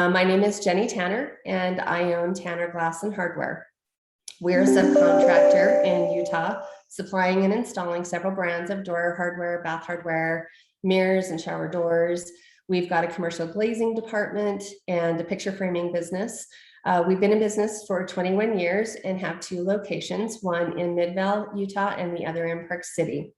My name is Jennie Tanner, and I own Tanner Glass and Hardware. We're a subcontractor in Utah, supplying and installing several brands of door hardware, bath hardware, mirrors, and shower doors. We've got a commercial glazing department and a picture framing business. We've been in business for 21 years and have two locations, one in Midvale, Utah, and the other in Park City.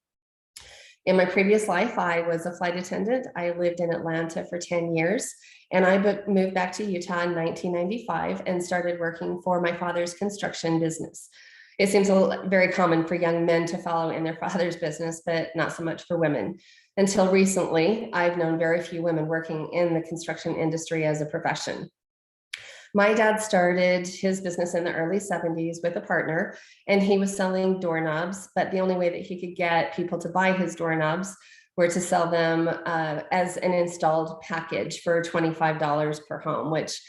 In my previous life, I was a flight attendant. I lived in Atlanta for 10 years, and I moved back to Utah in 1995 and started working for my father's construction business. It seems very common for young men to follow in their father's business, but not so much for women. Until recently, I've known very few women working in the construction industry as a profession. My dad started his business in the early 70s with a partner, and he was selling doorknobs, but the only way that he could get people to buy his doorknobs were to sell them as an installed package for $25 per home, which,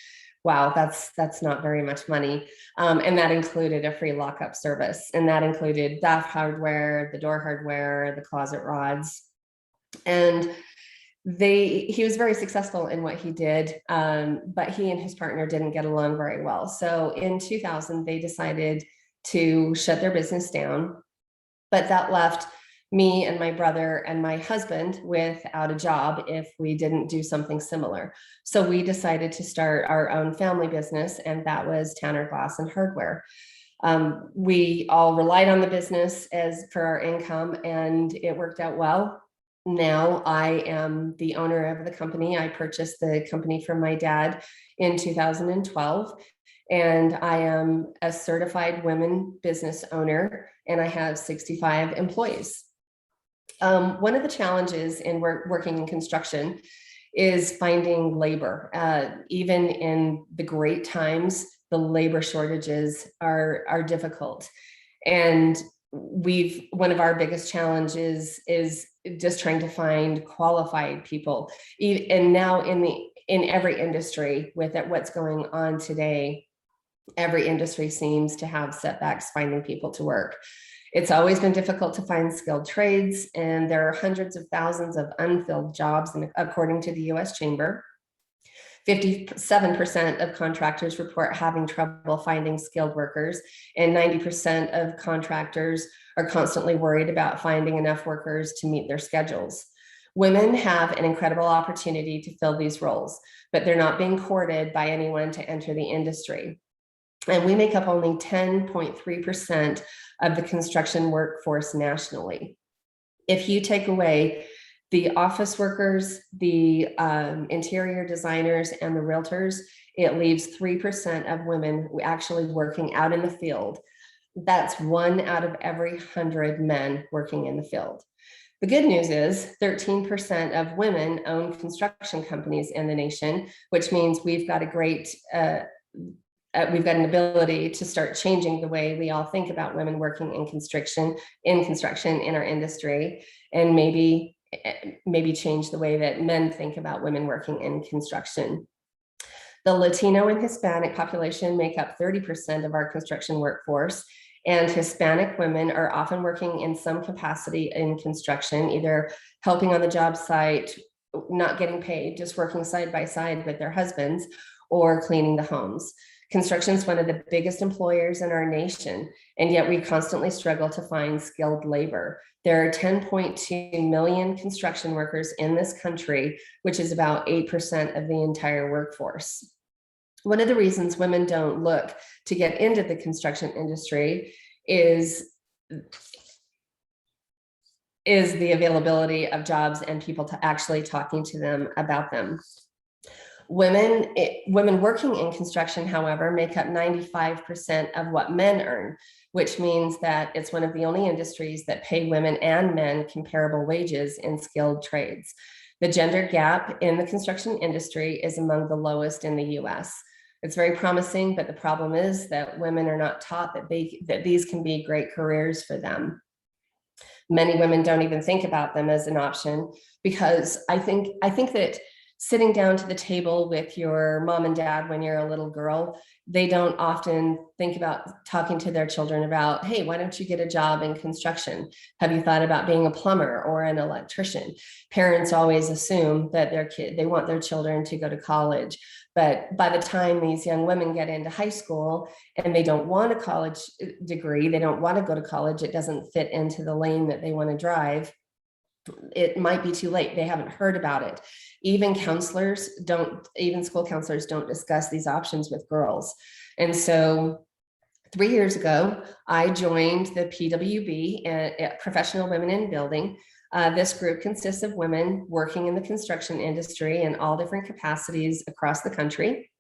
wow, that's not very much money. And that included a free lockup service, and that included bath hardware, the door hardware, the closet rods. And he was very successful in what he did, but he and his partner didn't get along very well. So in 2000, they decided to shut their business down, but that left me and my brother and my husband without a job if we didn't do something similar. So we decided to start our own family business, and that was Tanner Glass and Hardware. We all relied on the business for our income, and it worked out well. Now I am the owner of the company. I purchased the company from my dad in 2012, and I am a certified women business owner, and I have 65 employees. One of the challenges in working in construction is finding labor. Even in the great times, the labor shortages are difficult. And one of our biggest challenges is just trying to find qualified people. And now in every industry, with what's going on today, every industry seems to have setbacks finding people to work. It's always been difficult to find skilled trades, and there are hundreds of thousands of unfilled jobs, according to the U.S. Chamber. 57% of contractors report having trouble finding skilled workers, and 90% of contractors are constantly worried about finding enough workers to meet their schedules. Women have an incredible opportunity to fill these roles, but they're not being courted by anyone to enter the industry. And we make up only 10.3% of the construction workforce nationally. If you take away the office workers, the interior designers, and the realtors, it leaves 3% of women actually working out in the field. That's 1 out of every 100 men working in the field. The good news is 13% of women own construction companies in the nation, which means we've got an ability to start changing the way we all think about women working in construction in our industry, and maybe change the way that men think about women working in construction. The Latino and Hispanic population make up 30% of our construction workforce, and Hispanic women are often working in some capacity in construction, either helping on the job site, not getting paid, just working side by side with their husbands, or cleaning the homes. Construction is one of the biggest employers in our nation, and yet we constantly struggle to find skilled labor. There are 10.2 million construction workers in this country, which is about 8% of the entire workforce. One of the reasons women don't look to get into the construction industry is the availability of jobs and people to actually talking to them about them. Women working in construction, however, make up 95% of what men earn, which means that it's one of the only industries that pay women and men comparable wages in skilled trades. The gender gap in the construction industry is among the lowest in the US. It's very promising, but the problem is that women are not taught that these can be great careers for them. Many women don't even think about them as an option, because I think that sitting down to the table with your mom and dad when you're a little girl, they don't often think about talking to their children about, hey, why don't you get a job in construction? Have you thought about being a plumber or an electrician? Parents always assume that they want their children to go to college. But by the time these young women get into high school and they don't want a college degree, they don't want to go to college, it doesn't fit into the lane that they want to drive, it might be too late. They haven't heard about it. Even school counselors don't discuss these options with girls. And so 3 years ago, I joined the PWB, Professional Women in Building. This group consists of women working in the construction industry in all different capacities across the country.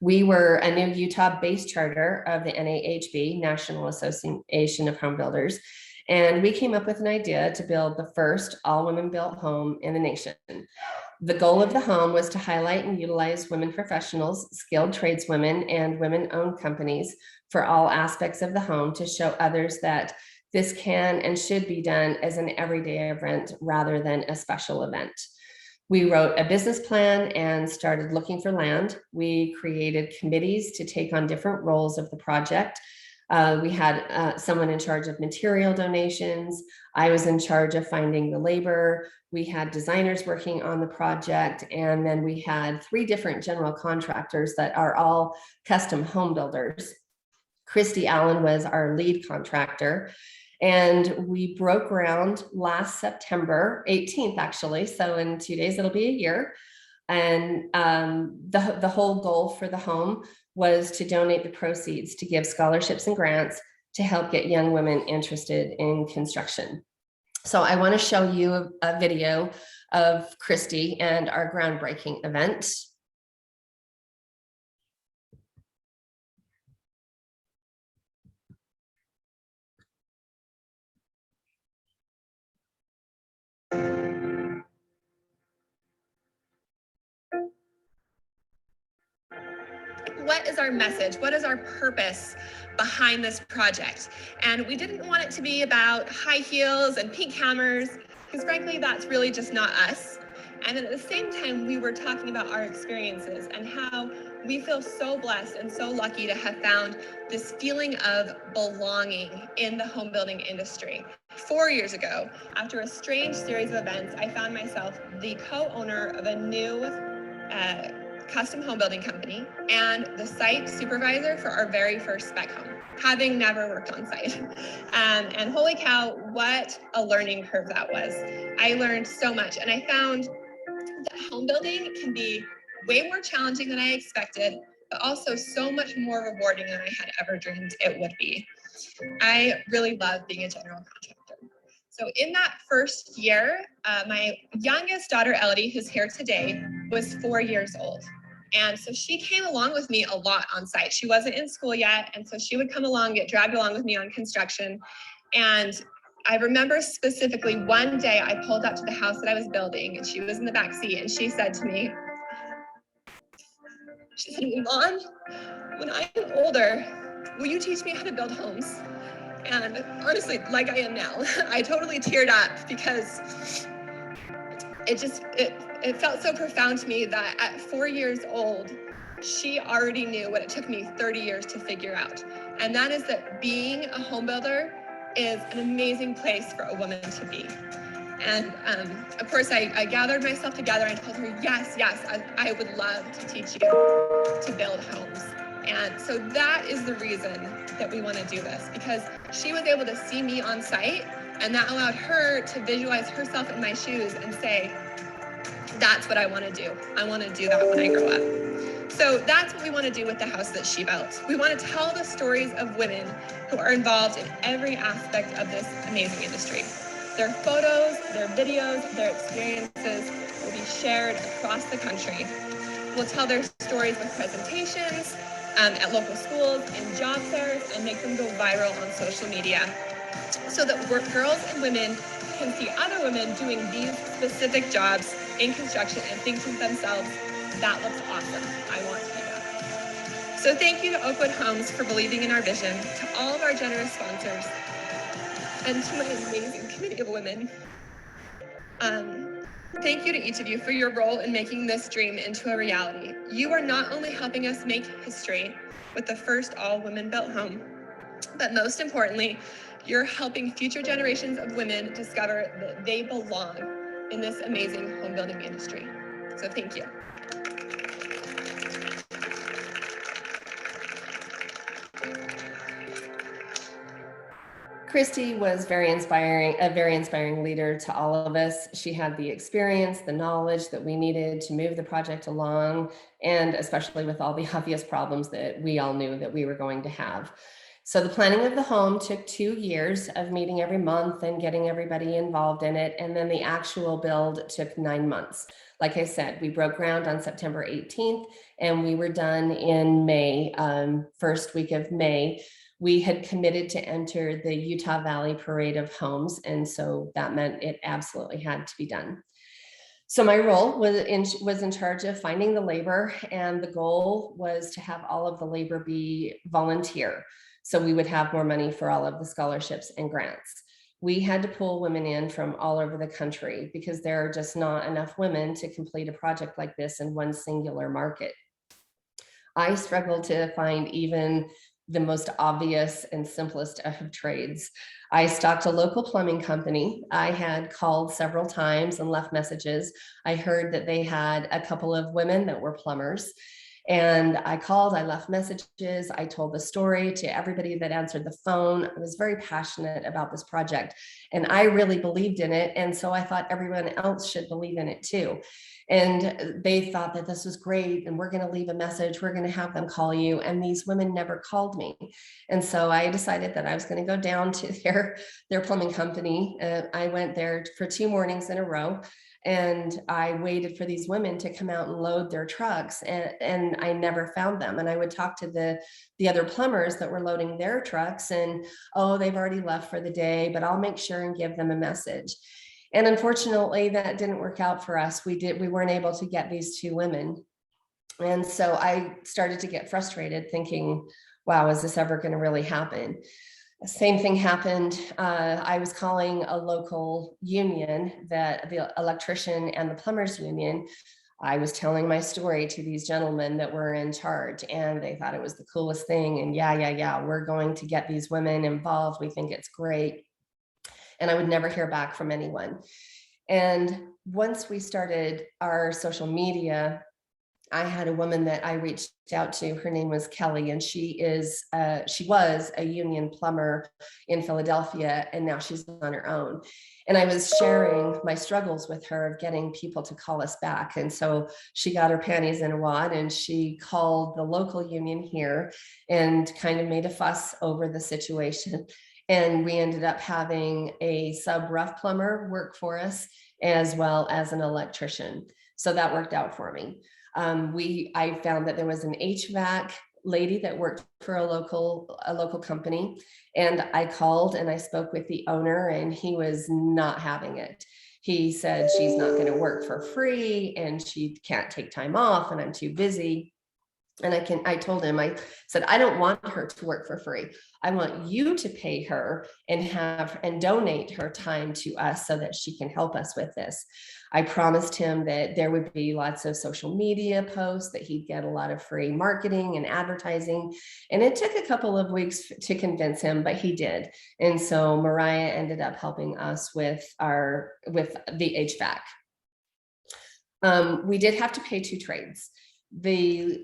We were a new Utah-based charter of the NAHB, National Association of Home Builders. And we came up with an idea to build the first all-women built home in the nation. The goal of the home was to highlight and utilize women professionals, skilled tradeswomen, and women-owned companies for all aspects of the home to show others that this can and should be done as an everyday event rather than a special event. We wrote a business plan and started looking for land. We created committees to take on different roles of the project. We had someone in charge of material donations. I was in charge of finding the labor. We had designers working on the project. And then we had 3 different general contractors that are all custom home builders. Christy Allen was our lead contractor. And we broke ground last September 18th, actually. So in 2 days, it'll be a year. And the whole goal for the home was to donate the proceeds to give scholarships and grants to help get young women interested in construction. So I want to show you a video of Christy and our groundbreaking event. What is our message? What is our purpose behind this project? And we didn't want it to be about high heels and pink hammers, because frankly, that's really just not us. And then at the same time, we were talking about our experiences and how we feel so blessed and so lucky to have found this feeling of belonging in the home building industry. 4 years ago, after a strange series of events, I found myself the co-owner of a new custom home building company and the site supervisor for our very first spec home, having never worked on site. And holy cow, what a learning curve that was. I learned so much, and I found that home building can be way more challenging than I expected, but also so much more rewarding than I had ever dreamed it would be. I really love being a general contractor. So in that first year, my youngest daughter, Elodie, who's here today, was 4 years old. And so she came along with me a lot on site. She wasn't in school yet. And so she would come along, get dragged along with me on construction. And I remember specifically one day I pulled up to the house that I was building and she was in the back seat and she said to me, she said, "Mom, when I'm older, will you teach me how to build homes?" And honestly, like I am now, I totally teared up because it felt so profound to me that at 4 years old, she already knew what it took me 30 years to figure out. And that is that being a home builder is an amazing place for a woman to be. And of course, I gathered myself together and told her, yes, I would love to teach you to build homes. And so that is the reason that we want to do this, because she was able to see me on site, and that allowed her to visualize herself in my shoes and say, that's what I want to do. I want to do that when I grow up. So that's what we want to do with the house that she built. We want to tell the stories of women who are involved in every aspect of this amazing industry. Their photos, their videos, their experiences will be shared across the country. We'll tell their stories with presentations at local schools, in job fairs, and make them go viral on social media so that girls and women can see other women doing these specific jobs in construction and think to themselves, that looks awesome. I want to do that. So thank you to Oakwood Homes for believing in our vision, to all of our generous sponsors, and to my amazing committee of women. Thank you to each of you for your role in making this dream into a reality. You are not only helping us make history with the first all-women built home, but most importantly, you're helping future generations of women discover that they belong in this amazing home building industry. So thank you. Christy was very inspiring, a very inspiring leader to all of us. She had the experience, the knowledge that we needed to move the project along, and especially with all the obvious problems that we all knew that we were going to have. So the planning of the home took 2 years of meeting every month and getting everybody involved in it. And then the actual build took 9 months. Like I said, we broke ground on September 18th and we were done in May, first week of May. We had committed to enter the Utah Valley Parade of Homes. And so that meant it absolutely had to be done. So my role was in charge of finding the labor, and the goal was to have all of the labor be volunteer. So we would have more money for all of the scholarships and grants. We had to pull women in from all over the country because there are just not enough women to complete a project like this in one singular market. I struggled to find even the most obvious and simplest of trades. I stalked a local plumbing company. I had called several times and left messages. I heard that they had a couple of women that were plumbers. And I called, I left messages, I told the story to everybody that answered the phone. I was very passionate about this project and I really believed in it. And so I thought everyone else should believe in it too. And they thought that this was great and we're going to leave a message, we're going to have them call you. And these women never called me. And so I decided that I was going to go down to their plumbing company. I went there for 2 mornings in a row. And I waited for these women to come out and load their trucks, and I never found them. And I would talk to the other plumbers that were loading their trucks and, oh, they've already left for the day, but I'll make sure and give them a message. And unfortunately, that didn't work out for us. We weren't able to get these 2 women. And so I started to get frustrated thinking, wow, is this ever going to really happen? Same thing happened. I was calling a local union, that the electrician and the plumbers union. I was telling my story to these gentlemen that were in charge, and they thought it was the coolest thing. And yeah, we're going to get these women involved. We think it's great. And I would never hear back from anyone. And once we started our social media, I had a woman that I reached out to. Her name was Kelly, and she was a union plumber in Philadelphia, and now she's on her own. And I was sharing my struggles with her of getting people to call us back. And so she got her panties in a wad and she called the local union here and kind of made a fuss over the situation. And we ended up having a sub rough plumber work for us, as well as an electrician. So that worked out for me. I found that there was an HVAC lady that worked for a local company, and I called and I spoke with the owner, and he was not having it. He said she's not going to work for free and she can't take time off and I'm too busy. And I told him, I said, I don't want her to work for free. I want you to pay her and donate her time to us so that she can help us with this. I promised him that there would be lots of social media posts, that he'd get a lot of free marketing and advertising. And it took a couple of weeks to convince him, but he did. And so Mariah ended up helping us with the HVAC. We did have to pay 2 trades. There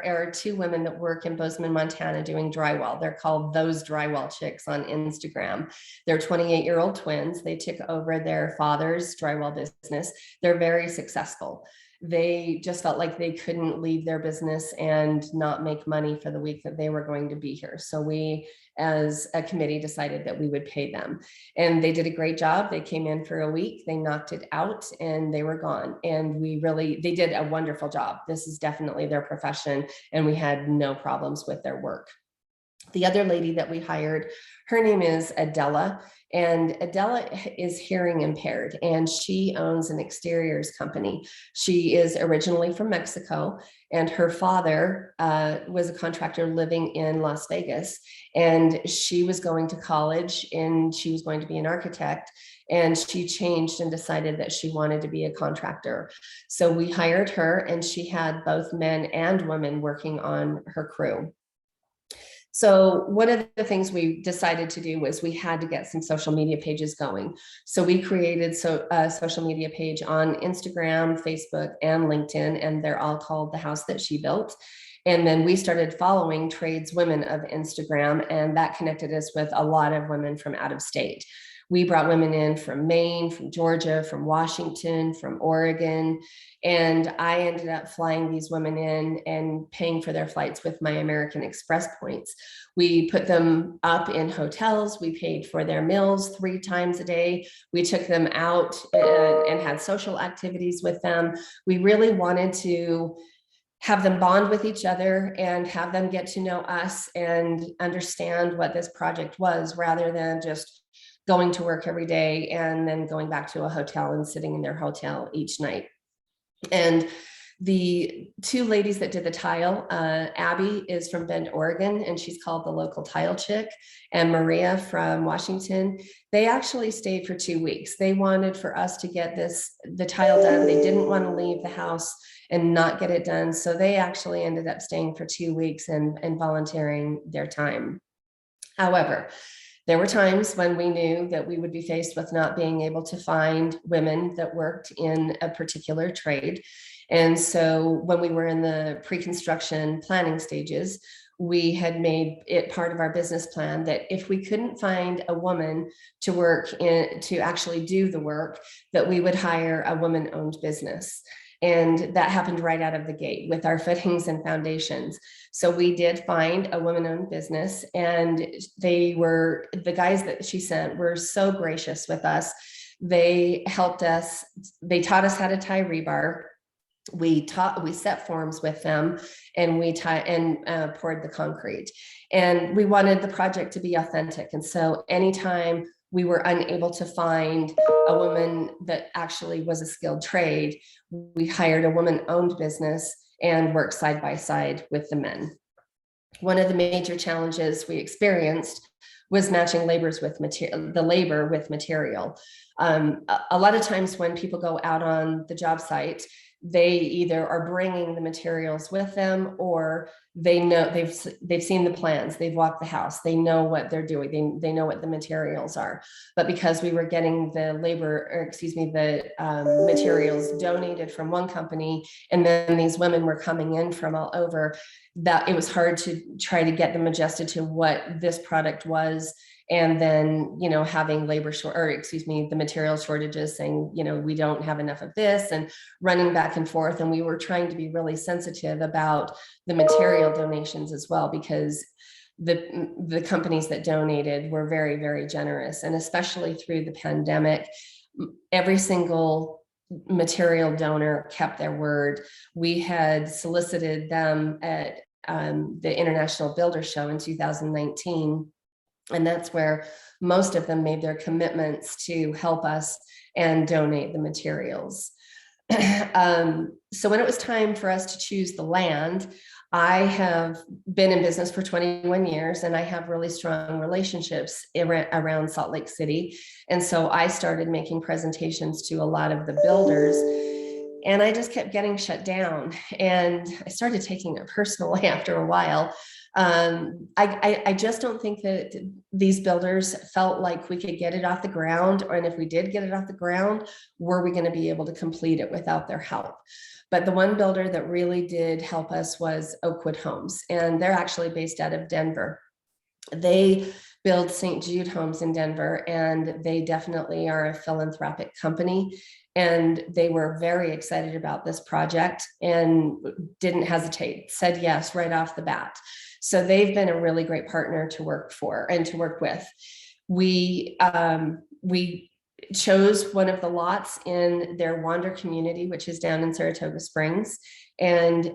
are 2 women that work in Bozeman, Montana doing drywall. They're called Those Drywall Chicks on Instagram. They're 28-year-old twins. They took over their father's drywall business. They're very successful. They just felt like they couldn't leave their business and not make money for the week that they were going to be here. So we, as a committee, decided that we would pay them. And they did a great job. They came in for a week, they knocked it out, and they were gone. And they did a wonderful job. This is definitely their profession, and we had no problems with their work. The other lady that we hired, her name is Adela, and Adela is hearing impaired, and she owns an exteriors company. She is originally from Mexico, and her father was a contractor living in Las Vegas, and she was going to college and she was going to be an architect, and she changed and decided that she wanted to be a contractor. So we hired her, and she had both men and women working on her crew. So one of the things we decided to do was we had to get some social media pages going. So we created a social media page on Instagram, Facebook, and LinkedIn, and they're all called The House That She Built. And then we started following tradeswomen of Instagram, and that connected us with a lot of women from out of state. We brought women in from Maine, from Georgia, from Washington, from Oregon. And I ended up flying these women in and paying for their flights with my American Express points. We put them up in hotels. We paid for their meals 3 times a day. We took them out and had social activities with them. We really wanted to have them bond with each other and have them get to know us and understand what this project was, rather than just going to work every day and then going back to a hotel and sitting in their hotel each night. And the 2 ladies that did the tile, Abby is from Bend, Oregon, and she's called the local tile chick, and Maria from Washington. They actually stayed for 2 weeks. They wanted for us to get the tile done. They didn't want to leave the house and not get it done. So they actually ended up staying for 2 weeks and volunteering their time. However, there were times when we knew that we would be faced with not being able to find women that worked in a particular trade. And so when we were in the pre-construction planning stages, we had made it part of our business plan that if we couldn't find a woman to work in, to actually do the work, that we would hire a woman-owned business. And that happened right out of the gate with our fittings and foundations. So we did find a woman-owned business, and the guys that she sent were so gracious with us. They helped us. They taught us how to tie rebar. We set forms with them, and we poured the concrete. And we wanted the project to be authentic. And so anytime we were unable to find a woman that actually was a skilled trade, we hired a woman-owned business and worked side by side with the men. One of the major challenges we experienced was matching the labor with material. A lot of times when people go out on the job site, they either are bringing the materials with them, or they know they've seen the plans, they've walked the house, they know what they're doing, they know what the materials are. But because we were getting the materials donated from one company, and then these women were coming in from all over, that it was hard to try to get them adjusted to what this product was. And then, having the material shortages, saying, we don't have enough of this, and running back and forth. And we were trying to be really sensitive about the material donations as well, because the companies that donated were very, very generous. And especially through the pandemic, every single material donor kept their word. We had solicited them at the International Builder Show in 2019. And that's where most of them made their commitments to help us and donate the materials. So when it was time for us to choose the land, I have been in business for 21 years, and I have really strong relationships around Salt Lake City. And so I started making presentations to a lot of the builders, and I just kept getting shut down. And I started taking it personally after a while. I just don't think that these builders felt like we could get it off the ground, and if we did get it off the ground, were we going to be able to complete it without their help? But the one builder that really did help us was Oakwood Homes, and they're actually based out of Denver. They build St. Jude homes in Denver, and they definitely are a philanthropic company. And they were very excited about this project and didn't hesitate, said yes right off the bat. So they've been a really great partner to work for and to work with. We chose one of the lots in their Wander community, which is down in Saratoga Springs. And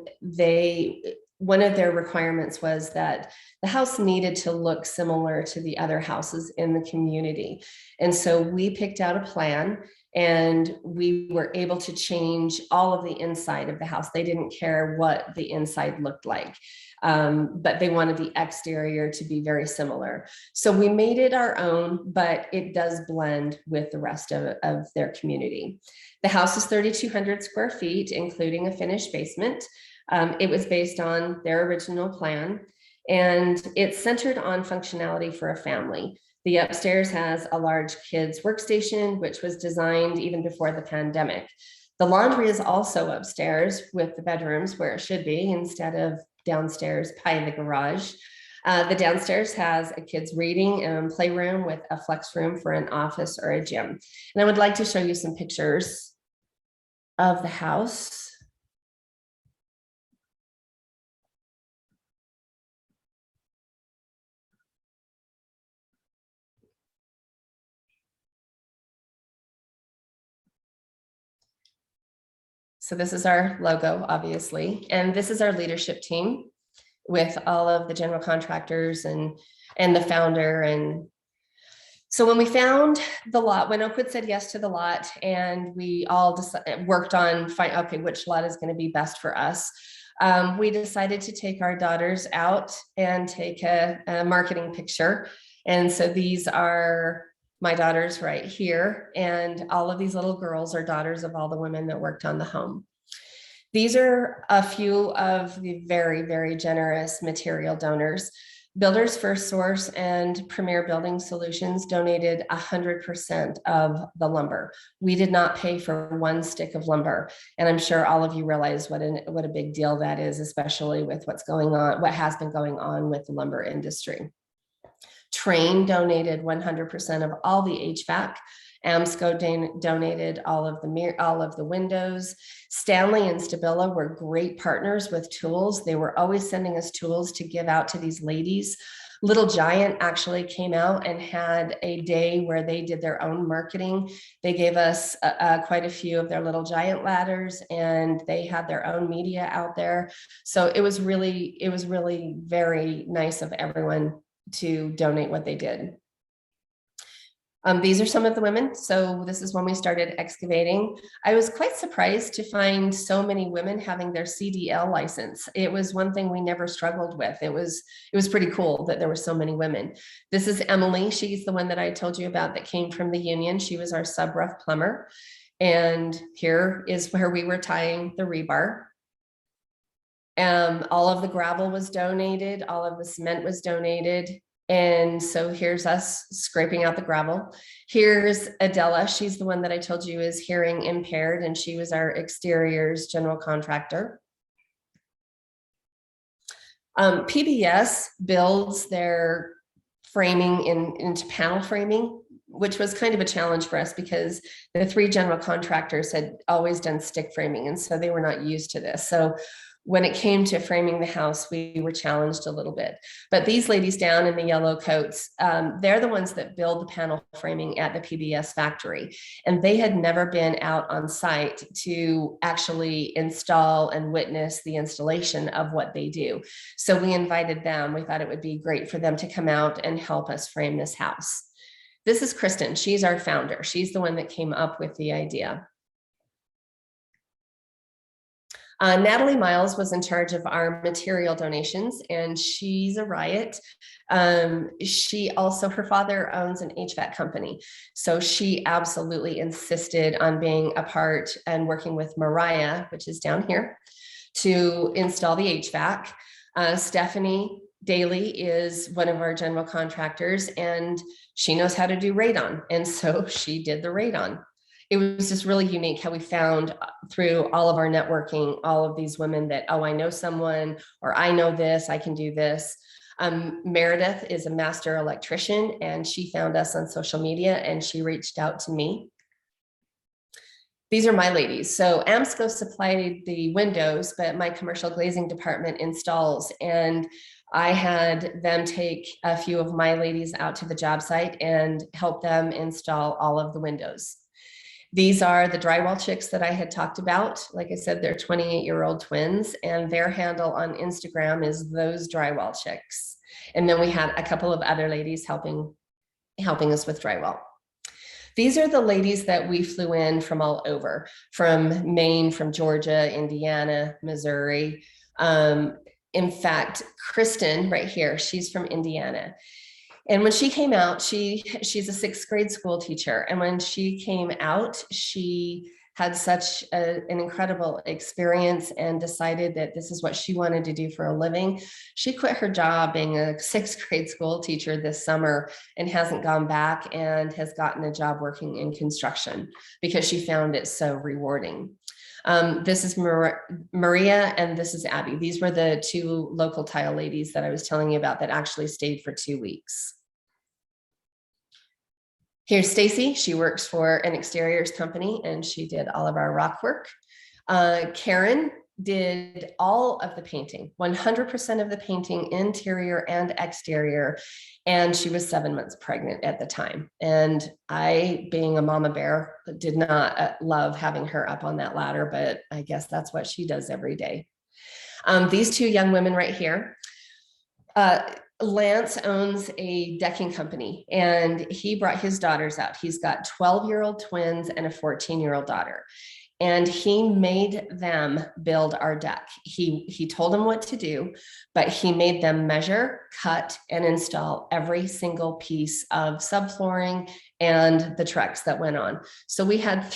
one of their requirements was that the house needed to look similar to the other houses in the community. And so we picked out a plan, and we were able to change all of the inside of the house. They didn't care what the inside looked like, but they wanted the exterior to be very similar. So we made it our own, but it does blend with the rest of their community. The house is 3,200 square feet, including a finished basement. It was based on their original plan, and it's centered on functionality for a family. The upstairs has a large kids workstation, which was designed even before the pandemic. The laundry is also upstairs with the bedrooms where it should be, instead of downstairs by the garage. The downstairs has a kids reading and playroom with a flex room for an office or a gym. And I would like to show you some pictures of the house. So this is our logo, obviously, and this is our leadership team with all of the general contractors and the founder. And so when we found the lot, when Oakwood said yes to the lot, and we all worked on okay, which lot is going to be best for us, we decided to take our daughters out and take a marketing picture. And so these are my daughters right here, and all of these little girls are daughters of all the women that worked on the home. These are a few of the very, very generous material donors. Builders First Source and Premier Building Solutions donated 100% of the lumber. We did not pay for one stick of lumber. And I'm sure all of you realize what a big deal that is, especially with what's going on, what has been going on with the lumber industry. Train donated 100% of all the HVAC. AMSCO donated all of the windows. Stanley and Stabila were great partners with tools. They were always sending us tools to give out to these ladies. Little Giant actually came out and had a day where they did their own marketing. They gave us quite a few of their Little Giant ladders, and they had their own media out there. So it was really very nice of everyone to donate what they did. These are some of the women. So this is when we started excavating. I was quite surprised to find so many women having their CDL license. It was one thing we never struggled with. It was pretty cool that there were so many women. This is Emily. She's the one that I told you about that came from the union. She was our sub-rough plumber. And here is where we were tying the rebar. All of the gravel was donated. All of the cement was donated. And so here's us scraping out the gravel. Here's Adela. She's the one that I told you is hearing impaired, and she was our exteriors general contractor. PBS builds their framing into panel framing, which was kind of a challenge for us because the three general contractors had always done stick framing, and so they were not used to this. So when it came to framing the house, we were challenged a little bit. But these ladies down in the yellow coats, they're the ones that build the panel framing at the PBS factory. And they had never been out on site to actually install and witness the installation of what they do. So we invited them. We thought it would be great for them to come out and help us frame this house. This is Kristen. She's our founder. She's the one that came up with the idea. Natalie Miles was in charge of our material donations, and she's a riot. She also, her father owns an HVAC company. So she absolutely insisted on being a part and working with Mariah, which is down here, to install the HVAC. Stephanie Daly is one of our general contractors, and she knows how to do radon. And so she did the radon. It was just really unique how we found through all of our networking, all of these women that, oh, I know someone, or I know this, I can do this. Meredith is a master electrician, and she found us on social media, and she reached out to me. These are my ladies. So AMSCO supplied the windows, but my commercial glazing department installs, and I had them take a few of my ladies out to the job site and help them install all of the windows. These are the drywall chicks that I had talked about. Like I said, they're 28-year-old twins, and their handle on Instagram is those drywall chicks. And then we had a couple of other ladies helping us with drywall. These are the ladies that we flew in from all over, from Maine, from Georgia, Indiana, Missouri. In fact, Kristen right here, she's from Indiana. And when she came out, she's a 6th grade school teacher. And when she came out, she had such an incredible experience and decided that this is what she wanted to do for a living. She quit her job being a 6th grade school teacher this summer and hasn't gone back, and has gotten a job working in construction because she found it so rewarding. This is Maria and this is Abby. These were the 2 local tile ladies that I was telling you about that actually stayed for 2 weeks. Here's Stacy. She works for an exteriors company and she did all of our rock work. Karen did all of the painting, 100% of the painting, interior and exterior. And she was 7 months pregnant at the time. And I, being a mama bear, did not love having her up on that ladder, but I guess that's what she does every day. These 2 young women right here, Lance owns a decking company and he brought his daughters out. He's got 12-year-old twins and a 14-year-old daughter. And he made them build our deck. He told them what to do, but he made them measure, cut, and install every single piece of subflooring and the Trex that went on. So we had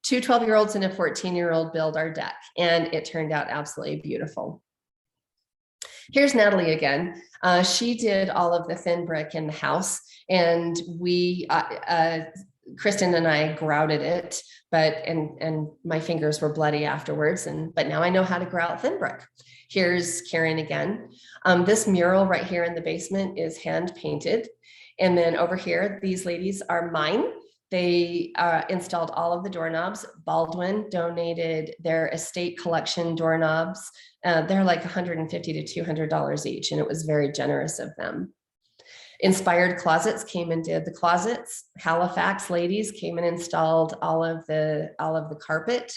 2 12-year-olds and a 14-year-old build our deck, and it turned out absolutely beautiful. Here's Natalie again. She did all of the thin brick in the house, and we, Kristen and I grouted it, and my fingers were bloody afterwards. But now I know how to grout thin brick. Here's Karen again. This mural right here in the basement is hand painted. And then over here, these ladies are mine. They installed all of the doorknobs. Baldwin donated their estate collection doorknobs. They're like $150 to $200 each, and it was very generous of them. Inspired Closets came and did the closets. Halifax ladies came and installed all of the carpet.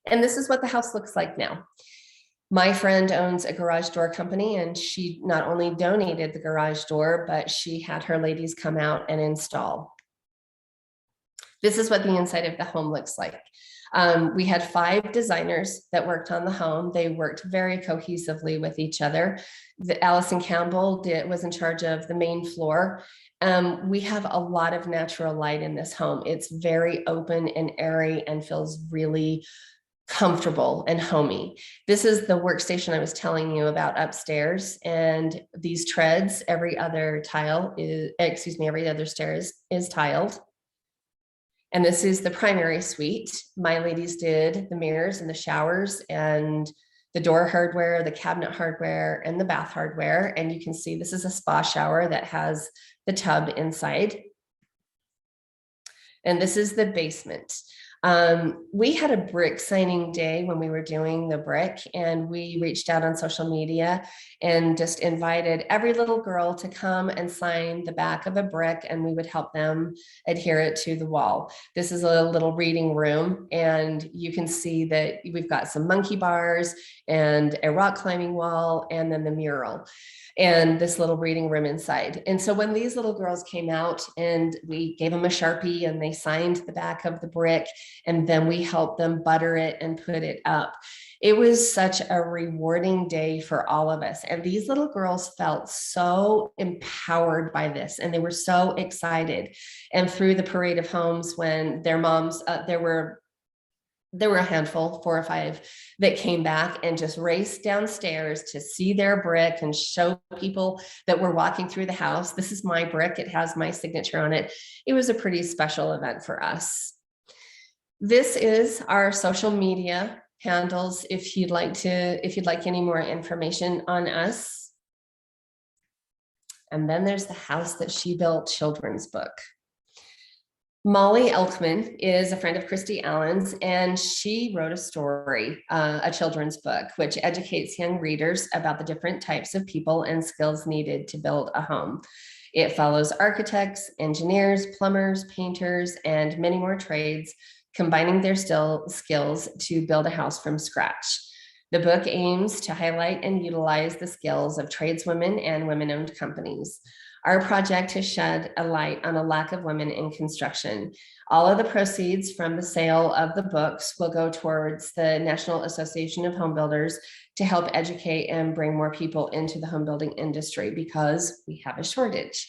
And this is what the house looks like now. My friend owns a garage door company, and she not only donated the garage door, but she had her ladies come out and install. This is what the inside of the home looks like. We had 5 designers that worked on the home. They worked very cohesively with each other. Allison Campbell was in charge of the main floor. We have a lot of natural light in this home. It's very open and airy and feels really comfortable and homey. This is the workstation I was telling you about upstairs, and these treads, every other stair is tiled. And this is the primary suite. My ladies did the mirrors and the showers and the door hardware, the cabinet hardware, and the bath hardware. And you can see this is a spa shower that has the tub inside. And this is the basement. We had a brick signing day when we were doing the brick, and we reached out on social media and just invited every little girl to come and sign the back of a brick, and we would help them adhere it to the wall. This is a little reading room, and you can see that we've got some monkey bars and a rock climbing wall, and then the mural and this little reading room inside. And so when these little girls came out, and we gave them a Sharpie and they signed the back of the brick, and then we helped them butter it and put it up. It was such a rewarding day for all of us. And these little girls felt so empowered by this, and they were so excited. And through the parade of homes, when their moms, there were a handful, 4 or 5, that came back and just raced downstairs to see their brick and show people that were walking through the house, this is my brick, it has my signature on it. It was a pretty special event for us. This is our social media handles if you'd like any more information on us. And then there's the House That She Built children's book. Molly Elkman is a friend of Christy Allen's, and she wrote a story, a children's book, which educates young readers about the different types of people and skills needed to build a home. It follows architects, engineers, plumbers, painters, and many more trades, combining their skills to build a house from scratch. The book aims to highlight and utilize the skills of tradeswomen and women-owned companies. Our project has shed a light on a lack of women in construction. All of the proceeds from the sale of the books will go towards the National Association of Home Builders to help educate and bring more people into the home building industry because we have a shortage.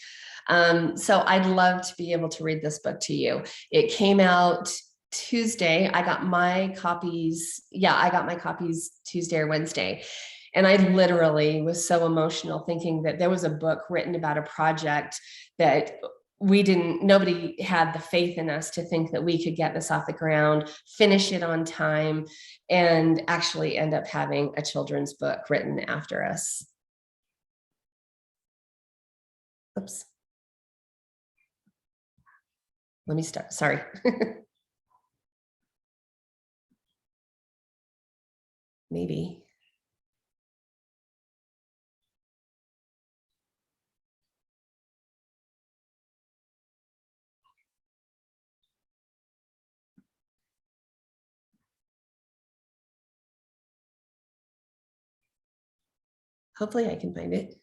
So I'd love to be able to read this book to you. It came out Tuesday. I got my copies. Yeah, I got my copies Tuesday or Wednesday. And I literally was so emotional thinking that there was a book written about a project that nobody had the faith in us to think that we could get this off the ground, finish it on time, and actually end up having a children's book written after us. Oops. Let me start. Sorry. Maybe. Hopefully I can find it.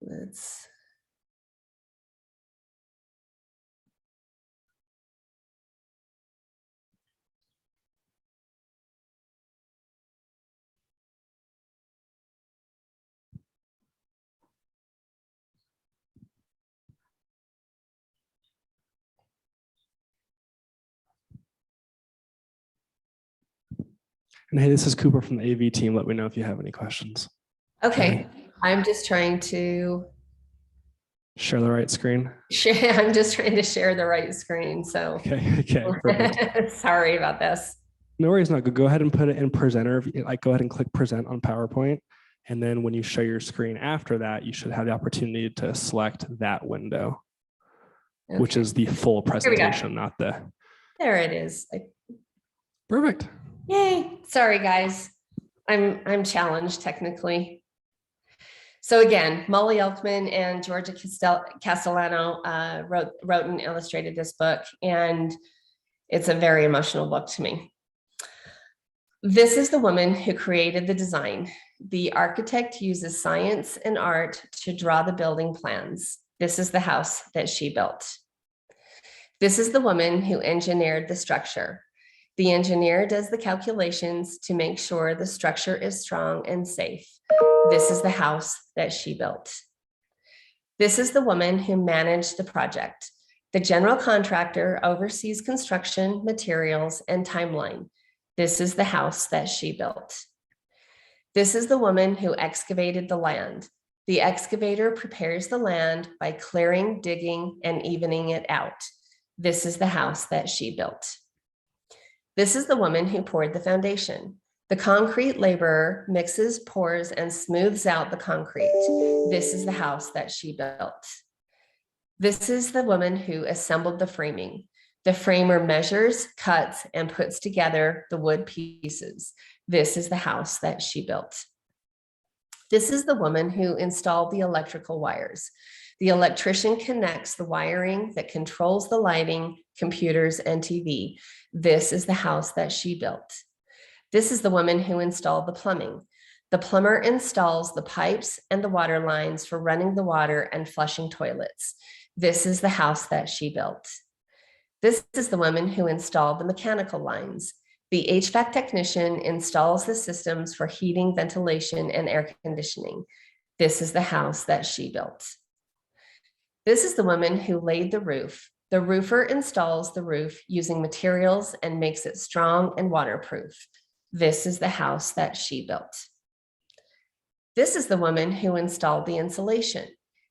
Let's. And hey, this is Cooper from the AV team. Let me know if you have any questions. Okay, I'm just trying to share the right screen. I'm just trying to share the right screen. So okay, perfect. Sorry about this. No worries, not good. Go ahead and put it in presenter. Like, go ahead and click present on PowerPoint. And then when you show your screen after that, you should have the opportunity to select that window, which is the full presentation, not the. There it is. Perfect. Yay. Sorry, guys. I'm challenged technically. So again, Molly Elkman and Georgia Castellano wrote and illustrated this book, and it's a very emotional book to me. This is the woman who created the design. The architect uses science and art to draw the building plans. This is the house that she built. This is the woman who engineered the structure. The engineer does the calculations to make sure the structure is strong and safe. This is the house that she built. This is the woman who managed the project. The general contractor oversees construction, materials, and timeline. This is the house that she built. This is the woman who excavated the land. The excavator prepares the land by clearing, digging, and evening it out. This is the house that she built. This is the woman who poured the foundation. The concrete laborer mixes, pours, and smooths out the concrete. This is the house that she built. This is the woman who assembled the framing. The framer measures, cuts, and puts together the wood pieces. This is the house that she built. This is the woman who installed the electrical wires. The electrician connects the wiring that controls the lighting, computers, and TV. This is the house that she built. This is the woman who installed the plumbing. The plumber installs the pipes and the water lines for running the water and flushing toilets. This is the house that she built. This is the woman who installed the mechanical lines. The HVAC technician installs the systems for heating, ventilation, and air conditioning. This is the house that she built. This is the woman who laid the roof. The roofer installs the roof using materials and makes it strong and waterproof. This is the house that she built. This is the woman who installed the insulation.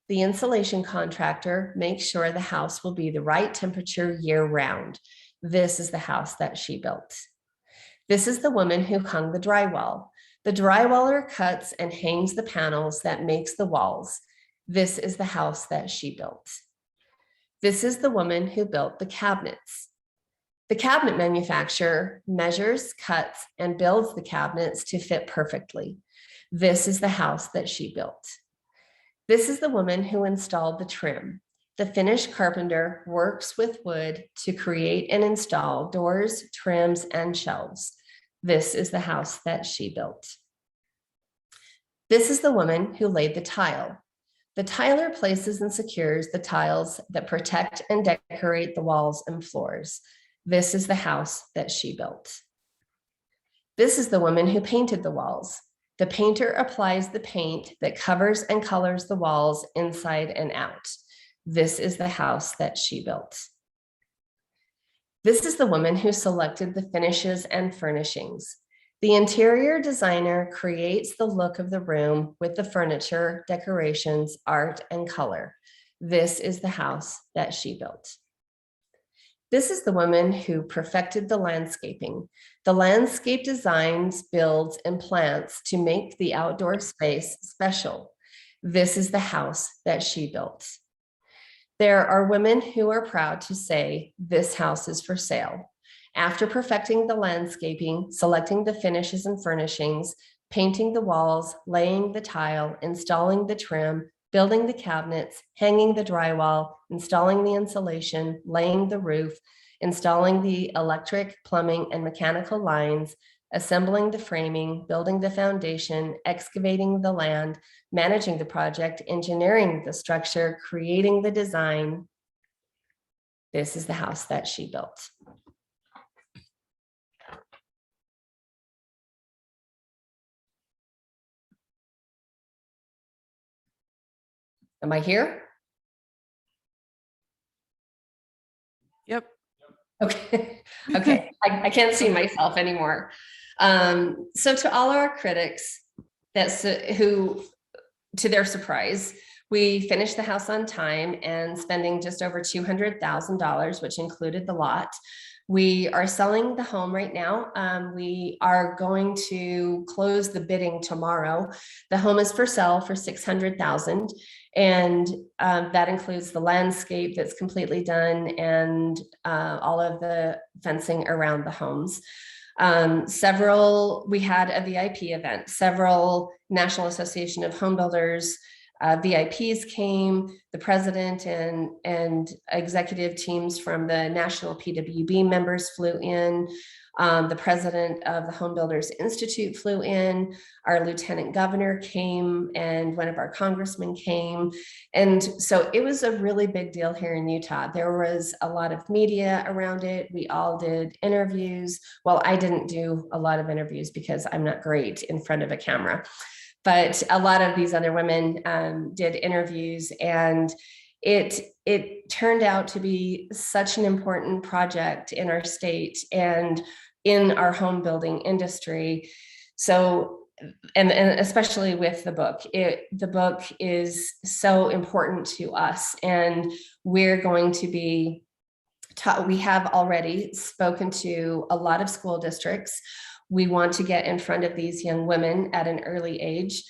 The insulation contractor makes sure the house will be the right temperature year-round. This is the house that she built. This is the woman who hung the drywall. The drywaller cuts and hangs the panels that makes the walls. This is the house that she built. This is the woman who built the cabinets. The cabinet manufacturer measures, cuts, and builds the cabinets to fit perfectly. This is the house that she built. This is the woman who installed the trim. The Finnish carpenter works with wood to create and install doors, trims, and shelves. This is the house that she built. This is the woman who laid the tile. The tiler places and secures the tiles that protect and decorate the walls and floors. This is the house that she built. This is the woman who painted the walls. The painter applies the paint that covers and colors the walls inside and out. This is the house that she built. This is the woman who selected the finishes and furnishings. The interior designer creates the look of the room with the furniture, decorations, art, and color. This is the house that she built. This is the woman who perfected the landscaping. The landscape designs, builds, and plants to make the outdoor space special. This is the house that she built. There are women who are proud to say, this house is for sale. After perfecting the landscaping, selecting the finishes and furnishings, painting the walls, laying the tile, installing the trim, building the cabinets, hanging the drywall, installing the insulation, laying the roof, installing the electric, plumbing, and mechanical lines, assembling the framing, building the foundation, excavating the land, managing the project, engineering the structure, creating the design. This is the house that she built. Am I here? Yep. Okay, okay. I can't see myself anymore. So to all our critics who, to their surprise, we finished the house on time and spending just over $200,000, which included the lot. We are selling the home right now. We are going to close the bidding tomorrow. The home is for sale for $600,000. And that includes the landscape that's completely done and all of the fencing around the homes. We had a VIP event, several National Association of Home Builders VIPs came, the president and executive teams from the National PWB members flew in. The president of the Home Builders Institute flew in, our lieutenant governor came, and one of our congressmen came. And so it was a really big deal here in Utah. There was a lot of media around it. We all did interviews. Well, I didn't do a lot of interviews because I'm not great in front of a camera, but a lot of these other women did interviews, and it turned out to be such an important project in our state and in our home building industry. So, and especially with the book, the book is so important to us, and we're going to be taught. We have already spoken to a lot of school districts. We want to get in front of these young women at an early age.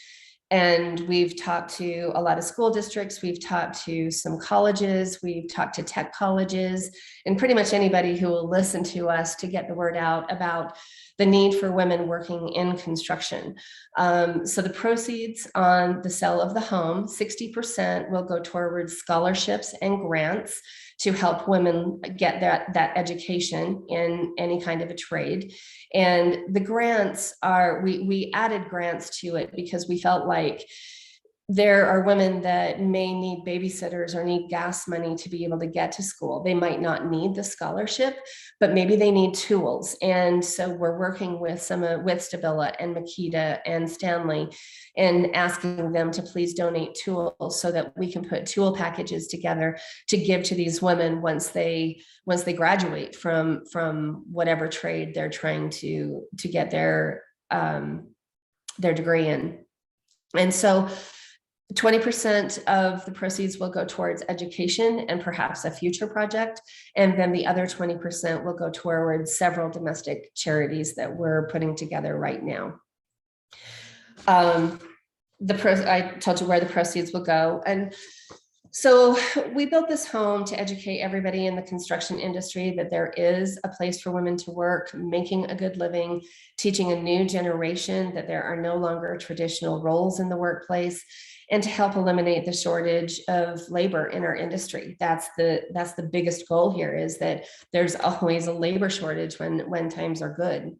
And we've talked to a lot of school districts. We've talked to some colleges. We've talked to tech colleges and pretty much anybody who will listen to us to get the word out about the need for women working in construction. So the proceeds on the sale of the home, 60% will go towards scholarships and grants to help women get that education in any kind of a trade. And the grants are, we added grants to it because we felt like there are women that may need babysitters or need gas money to be able to get to school. They might not need the scholarship, but maybe they need tools. And so we're working with with Stabila and Makita and Stanley and asking them to please donate tools so that we can put tool packages together to give to these women once they graduate from whatever trade they're trying to get their degree in. And so 20% of the proceeds will go towards education and perhaps a future project. And then the other 20% will go towards several domestic charities that we're putting together right now. I told you where the proceeds will go. And So we built this home to educate everybody in the construction industry that there is a place for women to work, making a good living, teaching a new generation that there are no longer traditional roles in the workplace, and to help eliminate the shortage of labor in our industry. That's the biggest goal here, is that there's always a labor shortage when times are good.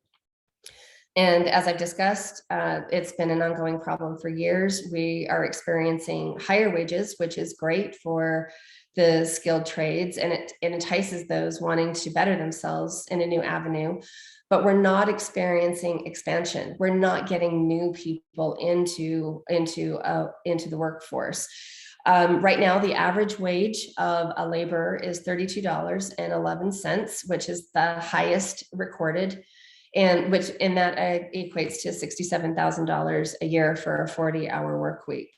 And as I've discussed, it's been an ongoing problem for years. We are experiencing higher wages, which is great for the skilled trades, and it entices those wanting to better themselves in a new avenue. But we're not experiencing expansion. We're not getting new people into the workforce. Right now, the average wage of a laborer is $32.11, which is the highest recorded, and that equates to $67,000 a year for a 40-hour work week.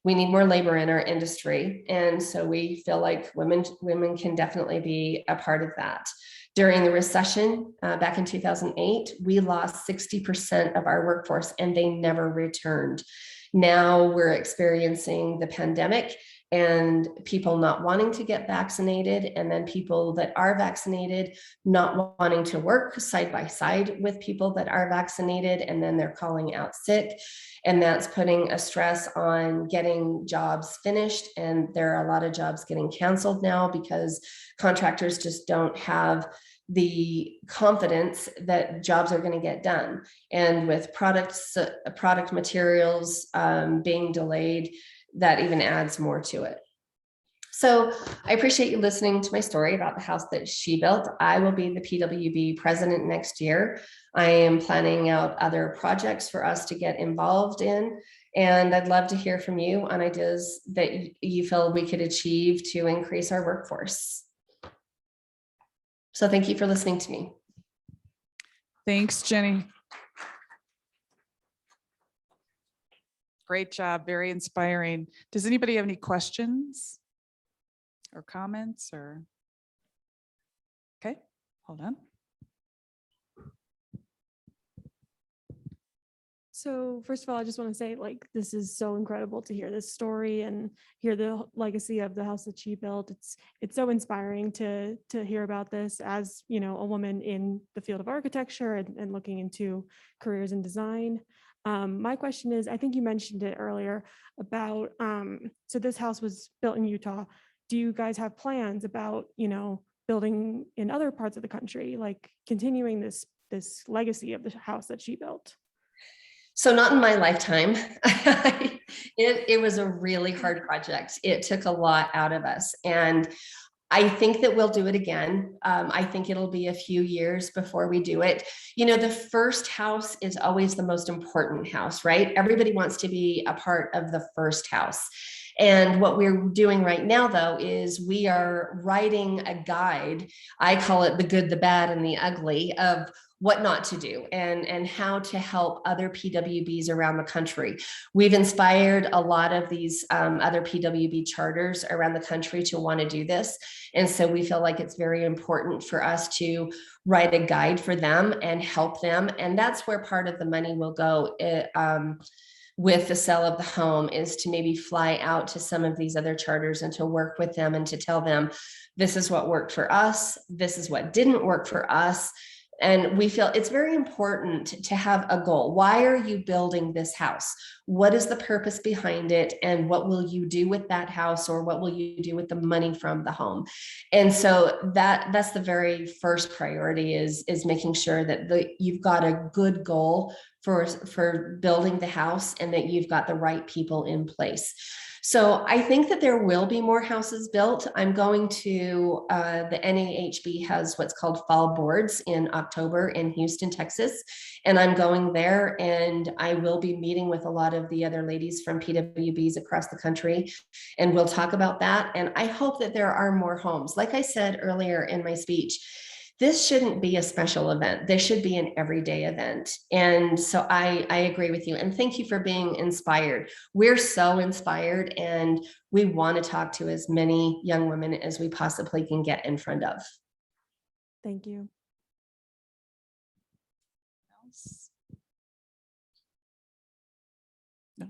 We need more labor in our industry, and so we feel like women can definitely be a part of that. During the recession back in 2008, we lost 60% of our workforce, and they never returned. Now we're experiencing the pandemic and people not wanting to get vaccinated, and then people that are vaccinated not wanting to work side by side with people that are vaccinated, and then they're calling out sick. And that's putting a stress on getting jobs finished. And there are a lot of jobs getting canceled now because contractors just don't have the confidence that jobs are going to get done. And with product materials being delayed, that even adds more to it. So I appreciate you listening to my story about the house that she built. I will be the PWB president next year. I am planning out other projects for us to get involved in, and I'd love to hear from you on ideas that you feel we could achieve to increase our workforce. So thank you for listening to me. Thanks, Jenny. Great job, very inspiring. Does anybody have any questions or comments or? Okay, hold on. So first of all, I just want to say, like, this is so incredible to hear this story and hear the legacy of the house that she built. It's so inspiring to hear about this as, you know, a woman in the field of architecture and looking into careers in design. My question is, I think you mentioned it earlier about, so this house was built in Utah. Do you guys have plans about, you know, building in other parts of the country, like continuing this legacy of the house that she built? So not in my lifetime. It was a really hard project. It took a lot out of us. And I think that we'll do it again. I think it'll be a few years before we do it. You know, the first house is always the most important house, right? Everybody wants to be a part of the first house. And what we're doing right now, though, is we are writing a guide. I call it the good, the bad, and the ugly of what not to do and how to help other PWBs around the country. We've inspired a lot of these other PWB charters around the country to want to do this. And so we feel like it's very important for us to write a guide for them and help them. And that's where part of the money will go. With the sale of the home, is to maybe fly out to some of these other charters and to work with them and to tell them, this is what worked for us, this is what didn't work for us. And we feel it's very important to have a goal. Why are you building this house? What is the purpose behind it? And what will you do with that house, or what will you do with the money from the home? And so that's the very first priority, is making sure that you've got a good goal for building the house, and that you've got the right people in place. So I think that there will be more houses built. I'm going to, the NAHB has what's called Fall Boards in October in Houston, Texas. And I'm going there, and I will be meeting with a lot of the other ladies from PWBs across the country. And we'll talk about that. And I hope that there are more homes. Like I said earlier in my speech, this shouldn't be a special event. This should be an everyday event. And so I agree with you. And thank you for being inspired. We're so inspired, and we want to talk to as many young women as we possibly can get in front of. Thank you. No.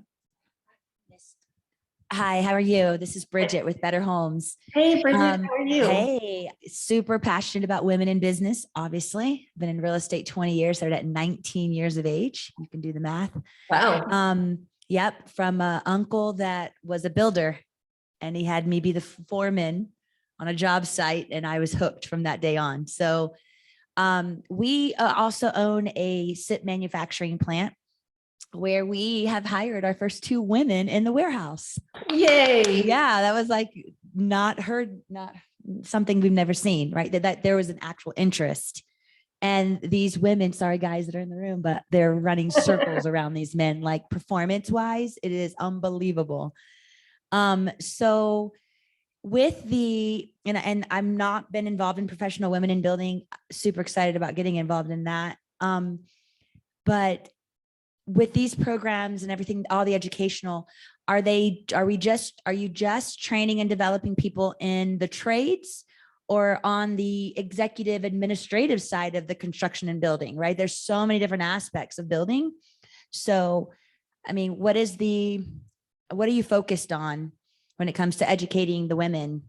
Hi, how are you? This is Bridget with Better Homes. Hey, Bridget, how are you? Hey, super passionate about women in business, obviously. Been in real estate 20 years, started at 19 years of age. You can do the math. Wow. Yep, from an uncle that was a builder, and he had me be the foreman on a job site, and I was hooked from that day on. So we also own a SIP manufacturing plant where we have hired our first 2 women in the warehouse. Yay. Yeah, that was like not something we've never seen, right? That there was an actual interest. And these women, sorry guys that are in the room, but they're running circles around these men, like performance wise, it is unbelievable. So with and I'm not been involved in professional women in building, super excited about getting involved in that. But with these programs and everything, all the educational, are you just training and developing people in the trades or on the executive administrative side of the construction and building, right? There's so many different aspects of building. So, I mean, what are you focused on when it comes to educating the women?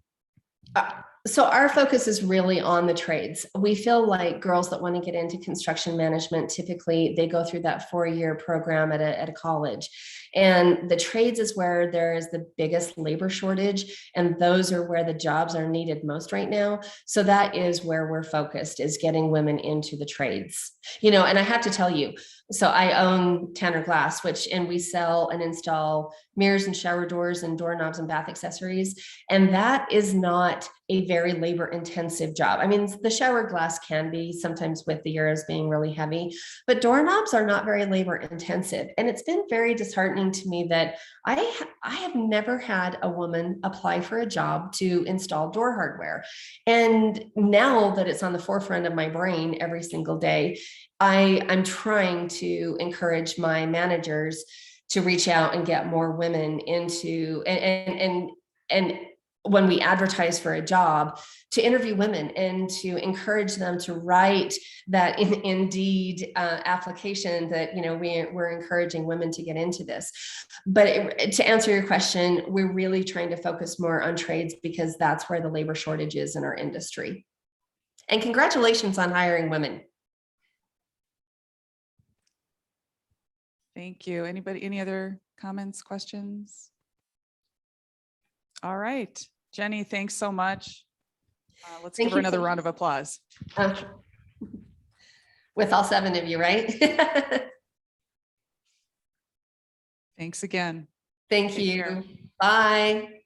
So our focus is really on the trades. We feel like girls that want to get into construction management, typically they go through that 4-year program at a college. And the trades is where there is the biggest labor shortage, and those are where the jobs are needed most right now. So that is where we're focused, is getting women into the trades. And I have to tell you, so I own Tanner Glass, and we sell and install mirrors and shower doors and doorknobs and bath accessories. And that is not a very labor intensive job. I mean, the shower glass can be sometimes with the euros being really heavy, but doorknobs are not very labor intensive. And it's been very disheartening to me that I have never had a woman apply for a job to install door hardware. And now that it's on the forefront of my brain every single day, I'm trying to encourage my managers to reach out and get more women into, and when we advertise for a job, to interview women and to encourage them to write that Indeed application that we're encouraging women to get into this. But to answer your question, we're really trying to focus more on trades because that's where the labor shortage is in our industry. And congratulations on hiring women. Thank you. Anybody, any other comments, questions? All right, Jennie, thanks so much. Let's give her another round of applause. With all 7 of you, right? Thanks again. Thank you. Bye.